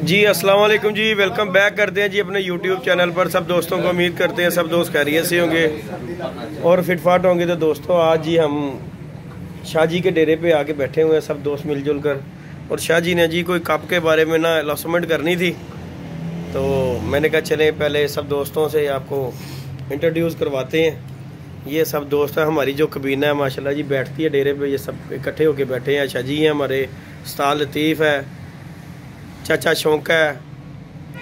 जी अस्सलाम वालेकुम जी, welcome back करते हैं जी अपने यूट्यूब चैनल पर। सब दोस्तों को उम्मीद करते हैं सब दोस्त खैरियत से होंगे और फिटफाट होंगे। तो दोस्तों आज जी हम शाहजी के डेरे पे आके बैठे हुए हैं सब दोस्त मिलजुल कर, और शाहजी ने जी कोई कप के बारे में ना अनाउंसमेंट करनी थी, तो मैंने कहा चलें पहले सब दोस्तों से आपको इंट्रोड्यूस करवाते हैं। ये सब दोस्त है, हमारी जो कबीना है माशाल्लाह जी बैठती है डेरे पे, ये सब इकट्ठे होके बैठे हैं। शाहजी हैं हमारे, उस्ताद लतीफ़ है, चाचा शौक है,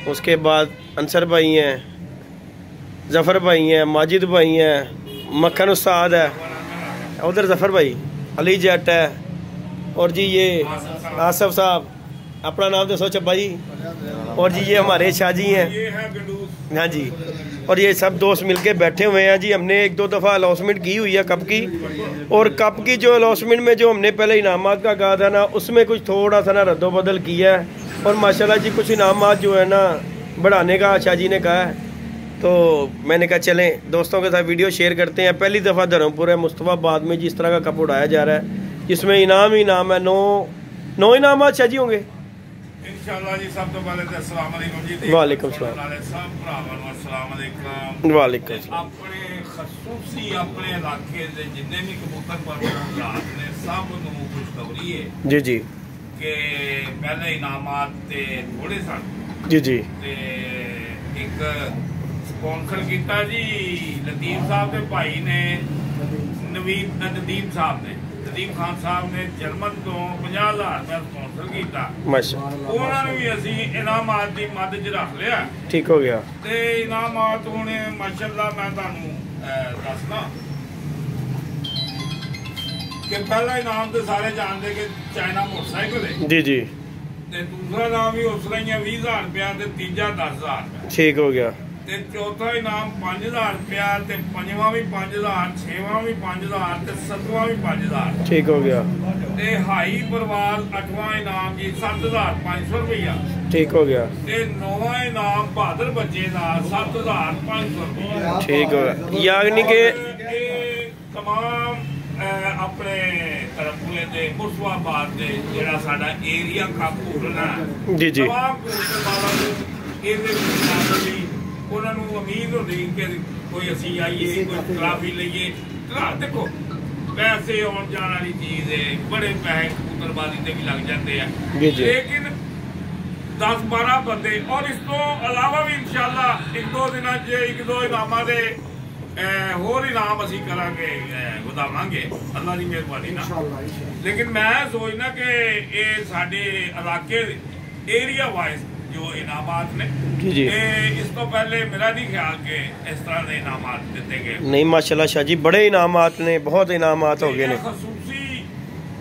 उसके बाद अंसर भाई हैं, ज़फ़र भाई हैं, माजिद भाई हैं, मक्खन उस्ताद है, उधर ज़फ़र भाई, अली जट है, और जी ये आसफ साहब, अपना नाम तो सोचो भाई, और जी ये हमारे शाहजी हैं। हाँ जी, और ये सब दोस्त मिलके बैठे हुए हैं जी। हमने एक दो दफ़ा अनाउंसमेंट की हुई है कप की, और कप की जो अनाउंसमेंट में जो हमने पहले इनामात का कहा था ना, उसमें कुछ थोड़ा सा ना रद्दोबदल किया है, और माशाल्लाह जी कुछ इनामात जो है ना बढ़ाने का शाहजी ने कहा है। तो मैंने कहा चलें दोस्तों के साथ वीडियो शेयर करते हैं। पहली दफ़ा धर्मपुर है मुस्तफ़ाबाद में जिस तरह का कप उड़ाया जा रहा है, जिसमें इनाम ही इनाम है। 9 इनामात शाहजी होंगे इंशाअल्लाह जी। सब तो पहले तो अस्सलाम वालेकुम जी। वालेकुम सलाम। सब भरावां नूं अस्सलाम वालेकुम। वालेकुम सलाम। अपने खसूसी अपने इलाके दे जिन्ने भी कबूतर परवरदिगार ने सब नूं खुशखबरी है जी जी कि पहले इनामात ते थोड़े सन जी जी, ते एक स्पॉन्सर किया जी लतीफ साहब के भाई ने, नदीम साहब ने, नदीम खान साहब ने जर्मन तो 50,000 रुपया स्पॉन्सर किया। उन्होंने भी असी इनामात की मद च रख लिया। ठीक हो गया। ते इनामात हुणे माशाअल्लाह मैं तुहानू दसना कि पहला इनाम तो सारे जानते कि चाइना मोटरसाइकिल है जी जी, ते दूसरा इनाम भी उस तरह 20,000 रुपया, ते तीजा 10,000 रुपया। ठीक हो गया। ते चौथा इनाम 5,000 रुपया, ते पंजवां भी 5,000, छेवां भी 5,000, ते सतवां भी 5,000। ठीक हो गया। ते हाई परवाल 8वां इनाम जी 7,500 रुपया। ठीक हो गया। ते 9वां इनाम बहादुर बच्चे का 7,500 रुपया। ठीक हो गया। यानी कि तमाम अपने धर्मपुरे के मुस्तफाबाद के जिहड़ा साडा एरिया कप उड़ना जी जी, तमाम उन्होंने उम्मीद होती कि कोई असी आइए कोई ट्राफी लीए। देखो पैसे आने जाने वाली चीज है, बड़े पैसे कबूतरबाजी से भी लग जाते हैं, लेकिन 10-12 बंदे और इस तो अलावा भी इंशाल्लाह एक दो दिन एक दो इनामा दे होर इनाम असी करांगे वधावांगे अल्लाह की मेहरबानी ना। लेकिन मैं सोचना कि ये साडे इलाके एरिया वाइज जो इनामात ने जी, इस तो पहले मेरा नहीं ख्याल के इस तरह के इनामात दिते गए। नहीं माशाल्लाह शाहजी बड़े इनामात ने, बहुत इनामात हो गए ने। खसूसी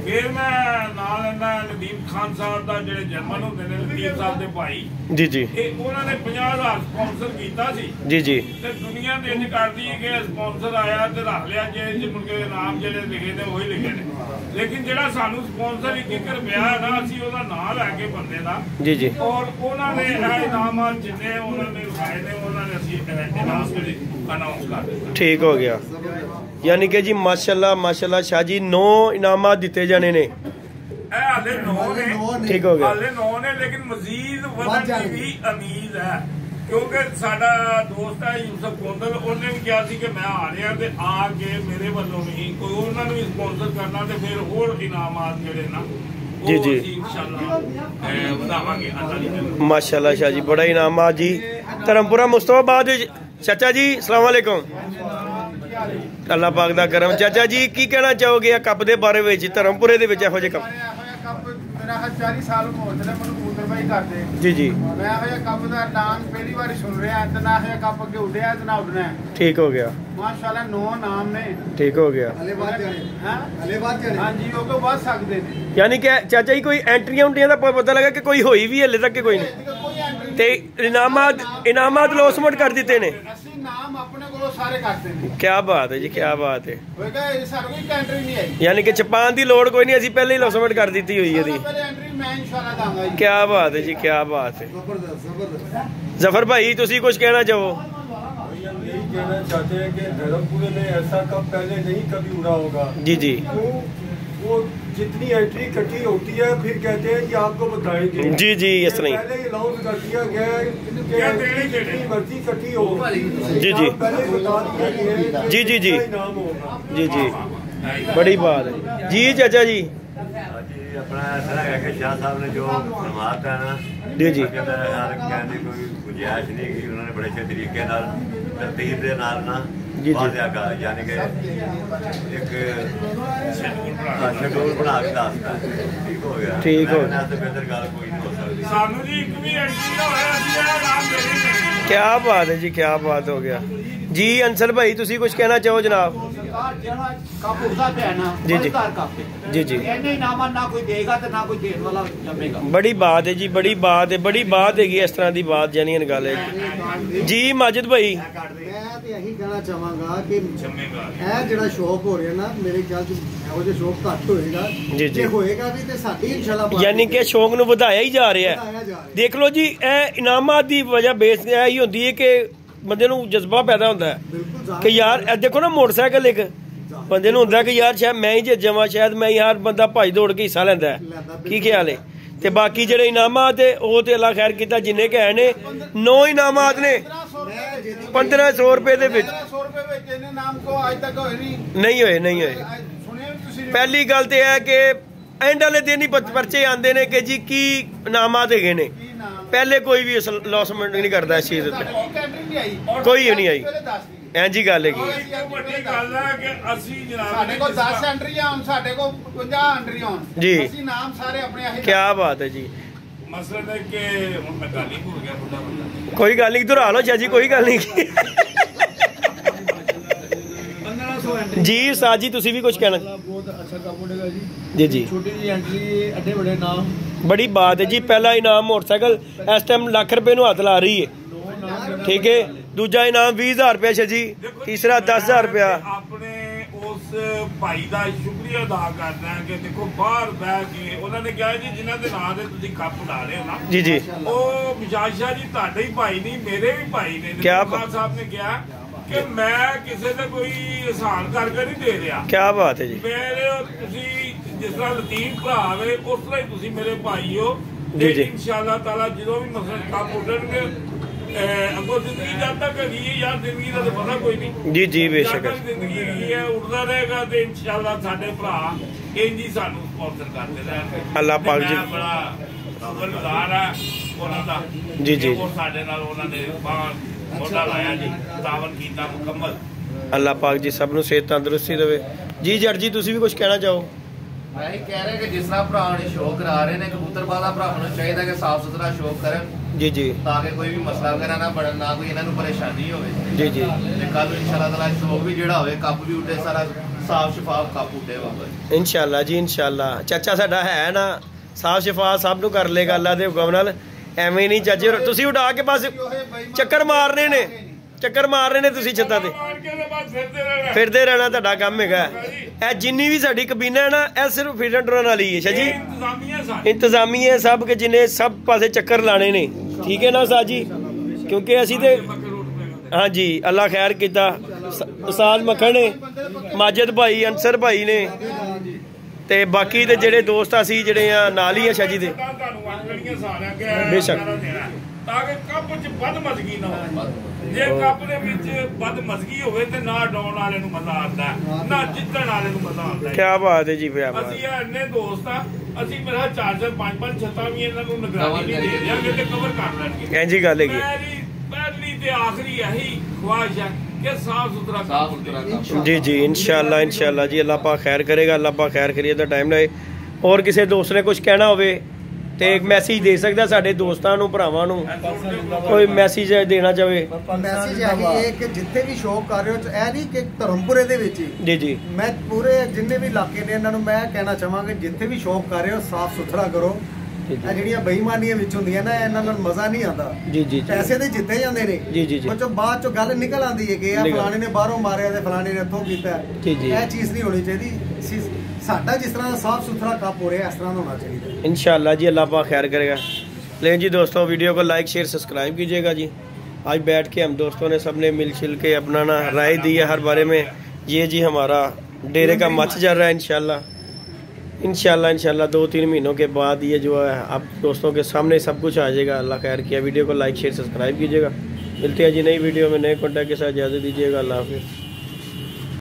फिर मैं नाल लेना नदीम खान साहब का जिहड़े जर्मन होंदे ने, लतीफ साहब दे भाई जी जी, उन्होंने 50,000 स्पॉन्सर किया सी जी जी, ते दुनिया ने इंज कर दी कि स्पॉन्सर आया ते रख लिया जे मुंडे दे नाम जिहड़े लिखे ने वही लिखे ने। लेकिन जिहड़ा सानू स्पॉन्सर 1 रुपया है ना, असी ओहदा नाम लैके बंदे दा जी जी, और उन्होंने इनाम जिन्ने उन्होंने लिखाए ने उन्होंने असी इनाम जेहड़े अनाउंस कर दित्ते। ठीक हो गया। यानी कि जी माशाल्लाह माशाल्लाह शाहजी 9 इनामात दिते जाने ने। हाले 9 ने, ठीक हो गया। हाले 9 ने, लेकिन मजीद ਵਧਣ की भी उम्मीद है क्योंकि साडा दोस्त है यूसुफ कोंदल, उन्हें भी कहा कि मैं आ रहा ते आके मेरे वालों भी कोई उन्होंने भी स्पॉन्सर करना ते फिर होर इनामात जेहड़े ना जी जी इंशाअल्लाह वधावांगे अल्लाह दी मेहरबानी। माशाल्लाह शाहजी बड़ा इनामात जी। धर्मपुरा मुस्तफाबाद चाचा जी अस्सलाम वालेकुम। अल्लाह पाक दा करम। चाचा जी की कहना चाहोगे कप दे बारे में? धर्मपुरे दे विच इहो जे कप 40 साल हो चले मैं कबूतरबाजी करते जी जी, मैं ये कप का नाम पहली बार सुन रहा है, ना ये कप अगे उड़िया ते ना उड़ना है। ठीक हो गया माशाल्लाह 9 नाम ने। ठीक हो गया। हाँ जी वो बढ़ सकते हैं। यानी कि चाचा जी कोई एंट्रियां उंट्रियां का पता लगा कि कोई होई भी हले तक कि कोई नहीं, ते इनामात लॉसमेंट कर दिते ने। नाम अपने को सारे करते हैं। क्या बात है जी, क्या बात है। नहीं यानी कि छपान की लोड़ कोई नहीं, असी पहले ही लॉसमेंट कर दी हुई है। क्या बात है जी, क्या बात है। जफर भाई तुसी कुछ कहना चाहो? यही कहना चाहते हैं कि धर्मपुरे में ऐसा कप पहले नहीं कभी उड़ा होगा। जी जी, वो जितनी एंट्री इकट्ठी होती है फिर कहते हैं कि आपको बताएंगे। जी जी, इस तरह पहले ही अनाउंस कर दिया गया है कि जितनी मर्जी इकट्ठी हो जी जी पहले बता दिया गया है जी जी जी इनाम होगा। जी जी, बड़ी बात है जी। चाचा जी अपना ऐसा है कि शाह साहब ने जो फरमाता है ना जी जी कहने की कोई गुंजाइश नहीं की, उन्होंने बड़े अच्छे तरीके नाल तरतीब दे नाल ना जी जी वाज़ेह कर, यानी कि एक शेड्यूल बना के दसता ठीक हो गया। ठीक हो गया तो बेहतर गल कोई नहीं हो सकती। सानू जी एक भी एंट्री ना होया ਅਸੀਂ ਇਹ ਨਾਮ ਦੇਣੇ। क्या बात है जी, क्या बात हो गया जी। अंसल भाई तुसी कुछ कहना चाहो जनाब? ਕੱਪ ਉਹਦਾ ਪੈਣਾ ਜੀ, ਜੀ। जी जी, ਇਹਨੇ ਇਨਾਮਾਂ ਨਾ ਕੋਈ ਦੇਗਾ ਤੇ ਨਾ ਕੋਈ ਦੇਣ ਵਾਲਾ ਜੰਮੇਗਾ। बड़ी बात है जी, बड़ी बात है, बड़ी बात है इस तरह की बात जानियन गल है जी। माजिद भाई मैं तो यही कहना चाहांगा कि ਜੰਮੇਗਾ ਇਹ ਜਿਹੜਾ ਸ਼ੌਕ ਹੋ ਰਿਹਾ ਨਾ, ਮੇਰੇ ਖਿਆਲ ਚ ਇਹੋ ਜਿਹਾ ਸ਼ੌਕ ਘੱਟ ਹੋਏਗਾ। ਜੀ, ਜੀ। ਜੇ ਹੋਏਗਾ ਵੀ ਤੇ ਸਾਡੀ ਇਨਸ਼ਾਅੱਲਾ यानी कि शौक ਨੂੰ ਵਧਾਇਆ ਹੀ ਜਾ ਰਿਹਾ ਹੈ। ਵਧਾਇਆ ਜਾ ਰਿਹਾ। ਦੇਖ ਲਓ ਜੀ, ਇਹ ਇਨਾਮਾਤ ਦੀ ਵਜ੍ਹਾ ਬੇਸ ਇਹ ਹੀ ਹੁੰਦੀ ਹੈ ਕਿ ਬੰਦੇ ਨੂੰ ਜਜ਼ਬਾ ਪੈਦਾ ਹੁੰਦਾ ਹੈ ਬਿਲਕੁਲ ਕਿ ਯਾਰ ਇਹ ਦੇਖੋ ਨਾ, ਮੋਟਰਸਾਈਕਲ ਇੱਕ ਬੰਦੇ ਨੂੰ ਹੁੰਦਾ ਕਿ ਯਾਰ ਸ਼ਾਇਦ ਮੈਂ ਹੀ ਜਿੱਤ ਜਾਵਾਂ, ਸ਼ਾਇਦ ਮੈਂ ਯਾਰ ਬੰਦਾ ਭੱਜ ਦੌੜ ਕੇ ਹਿੱਸਾ ਲੈਂਦਾ ਹੈ। ਕੀ ਖਿਆਲ ਹੈ? ਤੇ ਬਾਕੀ ਜਿਹੜੇ ਇਨਾਮਾਤ ਹੈ ਉਹ ਤੇ ਅੱਲਾ ਖੈਰ ਕੀਤਾ, ਜਿੰਨੇ ਕਿ ਹੈ ਨੇ 9 ਇਨਾਮਾਤ ਨੇ 1500 ਰੁਪਏ ਦੇ ਵਿੱਚ 1500 ਰੁਪਏ ਵਿੱਚ ਇਹਨੇ ਨਾਮ ਕੋ ਅੱਜ ਤੱਕ ਹੋਏ ਨਹੀਂ। ਨਹੀਂ ਹੋਏ, ਨਹੀਂ ਹੋਏ। ਸੁਣਿਆ ਤੁਸੀਂ? ਪਹਿਲੀ ਗੱਲ ਤੇ ਇਹ ਕਿ ਐਂਡ ਵਾਲੇ ਦਿਨ ਹੀ ਪਰਚੇ ਆਉਂਦੇ ਨੇ ਕਿ ਜੀ ਕੀ ਇਨਾਮਾਤ ਹੈਗੇ ਨੇ। ਕੀ ਨਾਮ ਪਹਿਲੇ ਕੋਈ ਵੀ ਲੌਸਮੈਂਟ ਨਹੀਂ ਕਰਦਾ ਇਸ ਚੀਜ਼ ਉੱਤੇ, ਸਾਡੀ ਕੈਂਟਰੀ ਨਹੀਂ ਆਈ, ਕੋਈ ਵੀ ਨਹੀਂ ਆਈ। ਪਹਿਲੇ ਦੱਸ ਦੀ ਇੰਝ ਹੀ ਗੱਲ ਹੈਗੀ। ਇੱਕ ਵੱਡੀ ਗੱਲ ਹੈ ਕਿ ਅਸੀਂ ਜਨਾਬ ਸਾਡੇ ਕੋਲ 10 ਐਂਟਰੀਆਂ ਆਉਣ, ਸਾਡੇ ਕੋਲ 50 ਐਂਟਰੀਆਂ ਆਉਣ, ਜੀ। ਅਸੀਂ ਨਾਮ ਸਾਰੇ ਆਪਣੇ ਆਹੀ ਕੀ ਬਾਤ ਹੈ ਜੀ। ਮਸਲਾ ਹੈ ਕਿ ਹੁਣ ਮੈਂ ਗੱਲ ਹੀ ਭੁੱਲ ਗਿਆ ਬੁੱਢਾ ਕੋਈ ਗੱਲ ਨਹੀਂ, ਦੁਹਰਾ ਲਓ ਚਾਚੀ, ਕੋਈ ਗੱਲ ਨਹੀਂ जी। साजी तुसी भी कुछ कहना? बहुत अच्छा काम होगा जी। जी जी, छोटी जी एंट्री एडे बड़े नाम। बड़ी बात है जी। पहला इनाम मोटरसाइकिल इस टाइम लाख रुपए नु हाथ ला रही है, ठीक है। दूजा इनाम 20,000 रुपया है जी, तीसरा 10,000 रुपया। ਆਪਣੇ ਉਸ ਭਾਈ ਦਾ ਸ਼ੁਕਰੀਆ ਅਦਾ ਕਰਦਾ ਕਿ ਦੇਖੋ ਬਾਹਰ ਬਹਿ ਕੇ ਉਹਨਾਂ ਨੇ ਕਿਹਾ ਜੀ ਜਿਨ੍ਹਾਂ ਦੇ ਨਾਂ ਦੇ ਤੁਸੀਂ ਕੱਪ ਲਾ ਰਹੇ ਹੋ ਨਾ जी जी, ਉਹ ਮਿਜਾਜ਼ ਸ਼ਾਹ ਜੀ ਤੁਹਾਡੇ ਹੀ ਭਾਈ ਨਹੀਂ, ਮੇਰੇ ਵੀ ਭਾਈ ਨੇ। ਕਿਆ ਖਾਨ ਸਾਹਿਬ ਨੇ ਕਿਹਾ ਕਿ ਮੈਂ ਕਿਸੇ ਦਾ ਕੋਈ ਆਸਾਨ ਕਰਕੇ ਨਹੀਂ ਦੇ ਰਿਹਾ। क्या बात है जी। ਮੇਰੇ ਤੁਸੀਂ ਜਿਸ ਤਰ੍ਹਾਂ ਲਤੀਫ ਭਰਾ ਵੇ ਉਸ ਤਰ੍ਹਾਂ ਹੀ ਤੁਸੀਂ ਮੇਰੇ ਭਾਈ ਹੋ। ਜੀ, ਜੀ। ਇਨਸ਼ਾਅੱਲਾ ਤਾਲਾ ਜਦੋਂ ਵੀ ਮਸਲਾ ਕੰਮ ਉੱਡਣਗੇ ਅੱਗੋਂ ਜ਼ਿੰਦਗੀ ਜਦ ਤੱਕ ਹੈਗੀ ਹੈ ਯਾਰ, ਜ਼ਿੰਦਗੀ ਦਾ ਤਾਂ ਪਤਾ ਕੋਈ ਨਹੀਂ। जी जी, ਜਦ बेशक। ਤੱਕ ਜ਼ਿੰਦਗੀ ਹੈਗੀ ਹੈ ਉੱਡਦਾ ਰਹੇਗਾ ਤੇ ਇਨਸ਼ਾਅੱਲਾ ਸਾਡੇ ਭਰਾ ਇੰਜ ਹੀ ਸਾਨੂੰ ਸਪਾਂਸਰ ਕਰਦੇ ਰਹਿਣਗੇ। ਅੱਲਾਹ ਪਾਕ ਜੀ। ਮੈਂ ਬੜਾ ਸ਼ੁਕਰਗੁਜ਼ਾਰ ਹਾਂ ਉਹਨਾਂ ਦਾ ਜੀ, ਜੀ। ਉਹ ਸਾਡੇ ਨਾਲ ਉਹਨਾਂ ਨੇ ਬਾਹਰ ਮੋਢਾ ਲਾਇਆ ਜੀ, ਤਾਵਨ ਕੀਤਾ ਮੁਕੰਮਲ। अल्लाह पाक जी सब ਨੂੰ ਸਿਹਤ ਤੰਦਰੁਸਤੀ ਦੇਵੇ ਜੀ। ਜੜ ਜੀ ਤੁਸੀਂ ਵੀ ਕੁਝ ਕਹਿਣਾ ਚਾਹੋ? ਮੈਂ ਹੀ ਕਹਿ ਰਿਹਾ ਕਿ ਜਿਸ ਤਰ੍ਹਾਂ ਭਰਾ ਨੇ ਸ਼ੌਕ ਕਰਾ ਰਹੇ ਨੇ, ਕਬੂਤਰਬਾਜ਼ਾਂ ਭਰਾਵਾਂ ਨੂੰ ਚਾਹੀਦਾ ਕਿ ਸਾਫ਼ ਸੁਥਰਾ ਸ਼ੌਕ ਕਰਨ जी जी, ਤਾਂ ਕਿ ਕੋਈ ਵੀ ਮਸਲਾ ਵਗੈਰਾ ਨਾ ਬਣਨ, ਨਾ ਕੋਈ ਇਹਨਾਂ ਨੂੰ ਪਰੇਸ਼ਾਨੀ ਹੋਵੇ। जी जी, ਤੇ ਕੱਲ ਨੂੰ ਇਨਸ਼ਾਅੱਲਾ ਤਾਲਾ ਸ਼ੌਕ ਵੀ ਜਿਹੜਾ ਹੋਵੇ, ਕੱਪ ਵੀ ਉੱਡੇ, ਸਾਰਾ ਸਾਫ਼ ਸ਼ਫਾਫ ਕੱਪ ਉੱਡੇ ਵਾਪਸ। इंशाल्लाह जी इंशाल्लाह। ਚਾਚਾ ਸਾਡਾ ਹੈ ਨਾ ਸਾਫ ਸ਼ਫਾ ਸਭ ਨੂੰ ਕਰ ਲੇਗਾ ਅੱਲਾ ਦੇ ਹੁਕਮ ਨਾਲ। ਐਵੇਂ ਨਹੀਂ ਚਾਚੇ ਤੁਸੀਂ ਉਡਾ ਕੇ ਬਸ ਚੱਕਰ ਮਾਰਨੇ ਨੇ, ਚੱਕਰ ਮਾਰ ਰਹੇ ਨੇ ਤੁਸੀਂ ਛੱਤਾਂ ਤੇ, ਮਾਰ ਕੇ ਤੇ ਬਸ ਫਿਰਦੇ ਰਹਿਣਾ। ਫਿਰਦੇ ਰਹਿਣਾ ਤੁਹਾਡਾ ਕੰਮ ਹੈਗਾ। ਇਹ ਜਿੰਨੀ ਵੀ ਸਾਡੀ ਕਬੀਨਾ ਹੈ ਨਾ, ਇਹ ਸਿਰਫ ਫਿਰੰਟਰਾਂ ਨਾਲ ਹੀ ਹੈ ਸ਼ਾਹ ਜੀ। ਇੰਤਜ਼ਾਮੀਆ ਸਾਡੇ ਇੰਤਜ਼ਾਮੀਏ ਸਭ ਕੇ ਜਿਨੇ ਸਭ ਪਾਸੇ ਚੱਕਰ ਲਾਣੇ ਨੇ, ਠੀਕ ਹੈ ਨਾ ਸਾਜੀ। ਕਿਉਂਕਿ ਅਸੀਂ ਤੇ हाँ जी, अल्लाह खैर किया। उस्ताद मक्खन ने, माजिद भाई, अंसर भाई ने ते बाकी दे जेड़े दोस्त असी जेड़े आ नाल ही आ शाह जी दे। बेशक ਤਾਂ ਕਿ ਕੱਪ 'ਚ ਬਦਮਜ਼ਗੀ ਨਾ ਹੋਵੇ। ਜੇ ਕੱਪ ਦੇ ਵਿੱਚ ਬਦਮਜ਼ਗੀ ਹੋਵੇ ਤੇ ਨਾ ਡਾਉਣ ਵਾਲੇ ਨੂੰ ਮਜ਼ਾ ਆਉਂਦਾ, ਨਾ ਜਿੱਤਣ ਵਾਲੇ ਨੂੰ ਮਜ਼ਾ ਆਉਂਦਾ। क्या बात है जी, क्या बात। ਅਸੀਂ ਇੰਨੇ ਦੋਸਤ ਆ, ਅਸੀਂ ਮੇਰਾ 4-4 5-5 ਛੱਤਾਂ ਵੀ ਇਹਨਾਂ ਨੂੰ ਨਿਗਰਾਨੀ ਨਹੀਂ ਦੇ ਦਿਆਂਗੇ ਤੇ ਕਵਰ ਕਰ ਲੈਣਗੇ। इंजी गल है। ਮੇਰੀ ਪਹਿਲੀ ਤੇ ਆਖਰੀ ਇਹੀ ख्वाहिश है कि साफ सुथरा ਸਾਫ਼ ਸੁਥਰਾ ਕੱਪ। जी जी, इंशाल्लाह इंशाल्लाह जी। अल्लाह पाक खैर करेगा, अल्लाह पाक खैर करिए तो टाइम लगे। और किसी दोस्त ने कुछ कहना होवे ਤੇ ਇੱਕ ਮੈਸੇਜ ਦੇ ਸਕਦਾ ਸਾਡੇ ਦੋਸਤਾਂ ਨੂੰ, ਭਰਾਵਾਂ ਨੂੰ, ਕੋਈ ਮੈਸੇਜ ਦੇਣਾ ਚਾਹੇ? ਮੈਸੇਜ ਇਹ ਕਿ ਜਿੱਥੇ ਵੀ ਸ਼ੌਕ ਕਰ ਰਹੇ ਹੋ, ਇਹ ਨਹੀਂ ਕਿ ਧਰਮਪੁਰੇ ਦੇ ਵਿੱਚ ਹੀ। ਜੀ ਜੀ, ਮੈਂ ਪੂਰੇ ਜਿੰਨੇ ਵੀ ਇਲਾਕੇ ਨੇ ਇਹਨਾਂ ਨੂੰ ਮੈਂ ਕਹਿਣਾ ਚਾਹਾਂਗਾ, ਜਿੱਥੇ ਵੀ ਸ਼ੌਕ ਕਰ ਰਹੇ ਹੋ ਸਾਫ਼ ਸੁਥਰਾ ਕਰੋ। ਇਹ ਜਿਹੜੀਆਂ ਬੇਈਮਾਨੀਆਂ ਵਿੱਚ ਹੁੰਦੀਆਂ ਨਾ, ਇਹਨਾਂ ਨਾਲ ਮਜ਼ਾ ਨਹੀਂ ਆਉਂਦਾ। ਜੀ ਜੀ, ਪੈਸੇ ਦੇ ਜਿੱਤੇ ਜਾਂਦੇ ਨੇ, ਜੀ ਜੀ, ਬੱਚੋ ਬਾਅਦ ਚੋਂ ਗੱਲ ਨਿਕਲ ਆਉਂਦੀ ਹੈ ਕਿ ਇਹ ਫਲਾਣੇ ਨੇ ਬਾਹਰੋਂ ਮਾਰਿਆ ਤੇ ਫਲਾਣੇ ਨੇ ਇੱਥੋਂ ਕੀਤਾ। ਜੀ ਜੀ, ਇਹ ਚੀਜ਼ ਨਹੀਂ ਹੋਣੀ ਚਾਹੀਦੀ। ਸਾਡਾ ਜਿਸ ਤਰ੍ਹਾਂ ਸਾਫ਼ ਸੁਥਰਾ ਕੱਪ ਹੋ ਰਿਹਾ, ਇਸ ਤਰ੍ਹਾਂ ਦਾ ਹੋਣਾ ਚਾਹੀਦਾ। इंशाल्लाह जी, अल्लाह पाक खैर करेगा। लेकिन जी दोस्तों, वीडियो को लाइक शेयर सब्सक्राइब कीजिएगा जी। आज बैठ के हम दोस्तों ने सबने मिल छिल के अपना ना राय दी है हर बारे में। ये जी हमारा डेरे का मच चल रहा है इंशाल्लाह। इंशाल्लाह 2-3 महीनों के बाद ये जो है आप दोस्तों के सामने सब कुछ आ जाएगा। अल्लाह खैर किया। वीडियो को लाइक शेयर सब्सक्राइब कीजिएगा। मिलते हैं जी नई वीडियो में नए कॉन्टैक्ट के साथ। इजाज़त दीजिएगा। अल्लाह हाफिज़।